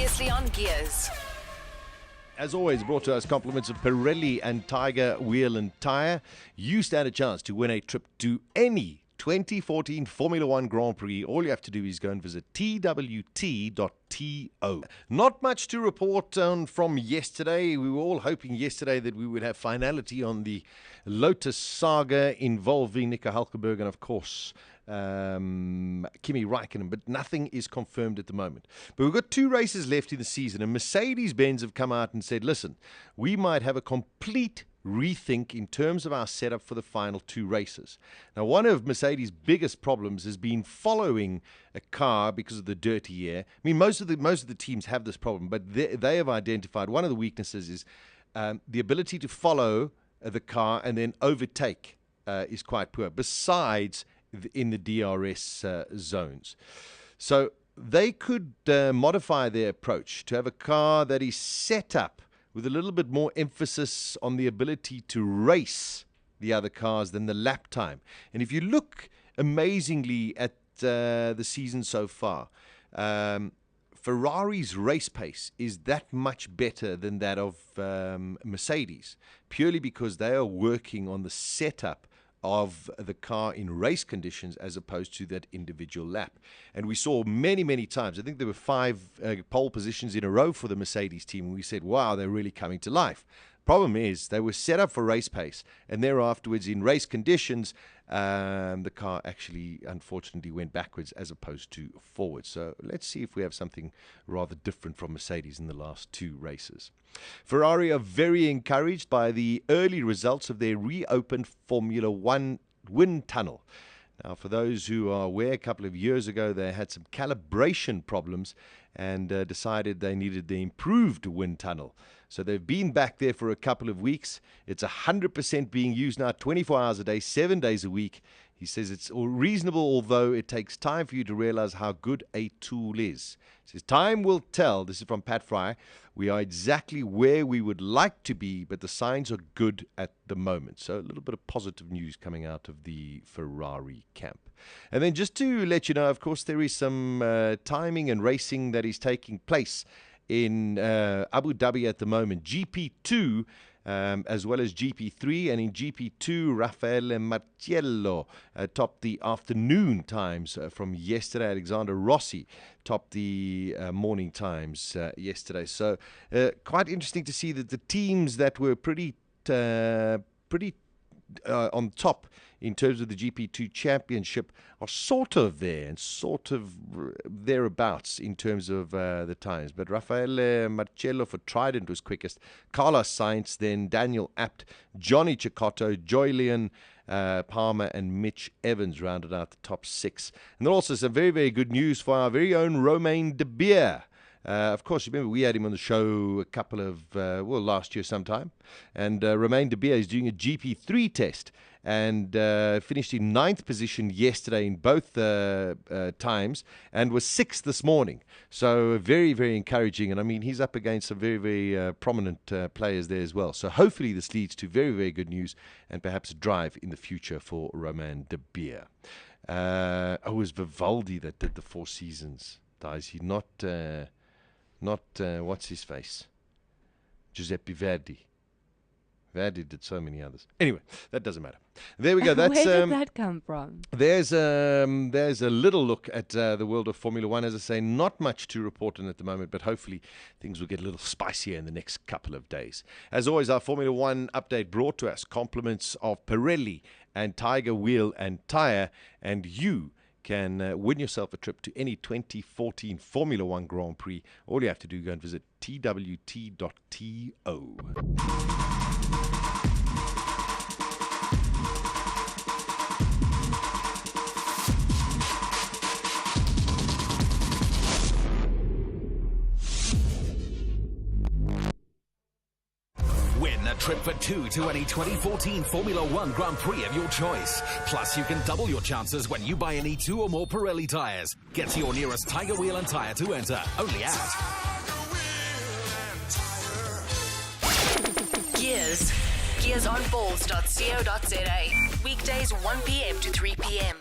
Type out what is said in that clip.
Previously on Gears. As always, brought to us compliments of Pirelli and Tiger Wheel and Tyre. You stand a chance to win a trip to any 2014 Formula One Grand Prix. All you have to do is go and visit twt.to. Not much to report on from yesterday. We were all hoping yesterday that we would have finality on the Lotus saga involving Nico Hülkenberg and, of course, Kimi Räikkönen, but nothing is confirmed at the moment. But we've got 2 races left in the season, and Mercedes-Benz have come out and said, listen, we might have a complete rethink in terms of our setup for the final 2 races. Now, one of Mercedes' biggest problems has been following a car because of the dirty air. I mean, most of the teams have this problem, but they have identified one of the weaknesses is the ability to follow the car and then overtake is quite poor, besides in the DRS zones. So they could modify their approach to have a car that is set up with a little bit more emphasis on the ability to race the other cars than the lap time. And if you look amazingly at the season so far, Ferrari's race pace is that much better than that of Mercedes, purely because they are working on the setup of the car in race conditions as opposed to that individual lap. And we saw many, many times, I think there were 5 pole positions in a row for the Mercedes team, and we said, wow, they're really coming to life. Problem is, they were set up for race pace, and there afterwards in race conditions, the car actually, unfortunately, went backwards as opposed to forwards. So let's see if we have something rather different from Mercedes in the last 2 races. Ferrari are very encouraged by the early results of their reopened Formula One wind tunnel. Now, for those who are aware, a couple of years ago, they had some calibration problems and decided they needed the improved wind tunnel. So they've been back there for a couple of weeks. It's 100% being used now, 24 hours a day, 7 days a week. He says it's reasonable, although it takes time for you to realize how good a tool is. He says, time will tell. This is from Pat Fry. We are exactly where we would like to be, but the signs are good at the moment. So a little bit of positive news coming out of the Ferrari camp. And then just to let you know, of course, there is some timing and racing that is taking place in Abu Dhabi at the moment. GP2 as well as GP3, and in GP2, Raffaele Marciello topped the afternoon times from yesterday. Alexander Rossi topped the morning times yesterday. So quite interesting to see that the teams that were pretty on top in terms of the GP2 championship are sort of there and sort of thereabouts in terms of the times. But Raffaele Marciello for Trident was quickest. Carlos Sainz, then Daniel Abt, Johnny Cecotto, Julian Palmer and Mitch Evans rounded out the top 6. And then also some very, very good news for our very own Romain De Beer. Of course, remember we had him on the show a couple of, last year sometime. And Romain De Beer is doing a GP3 test and finished in 9th position yesterday in both times and was 6th this morning. So very, very encouraging. And I mean, he's up against some very, very prominent players there as well. So hopefully this leads to very, very good news and perhaps a drive in the future for Romain De Beer. It was Vivaldi that did the 4 seasons. Is he not what's his face? Giuseppe Verdi. Verdi did so many others. Anyway, that doesn't matter. There we go. That's, where did that come from? There's a little look at the world of Formula One. As I say, not much to report on at the moment, but hopefully things will get a little spicier in the next couple of days. As always, our Formula One update brought to us compliments of Pirelli and Tiger Wheel and Tyre, and you can win yourself a trip to any 2014 Formula One Grand Prix. All you have to do is go and visit twt.to. Win a trip for 2 to any 2014 Formula One Grand Prix of your choice. Plus, you can double your chances when you buy any 2 or more Pirelli tyres. Get to your nearest Tiger Wheel and Tyre to enter. Only at Gears. GearsOnBalls.co.za. Weekdays 1 p.m. to 3 p.m.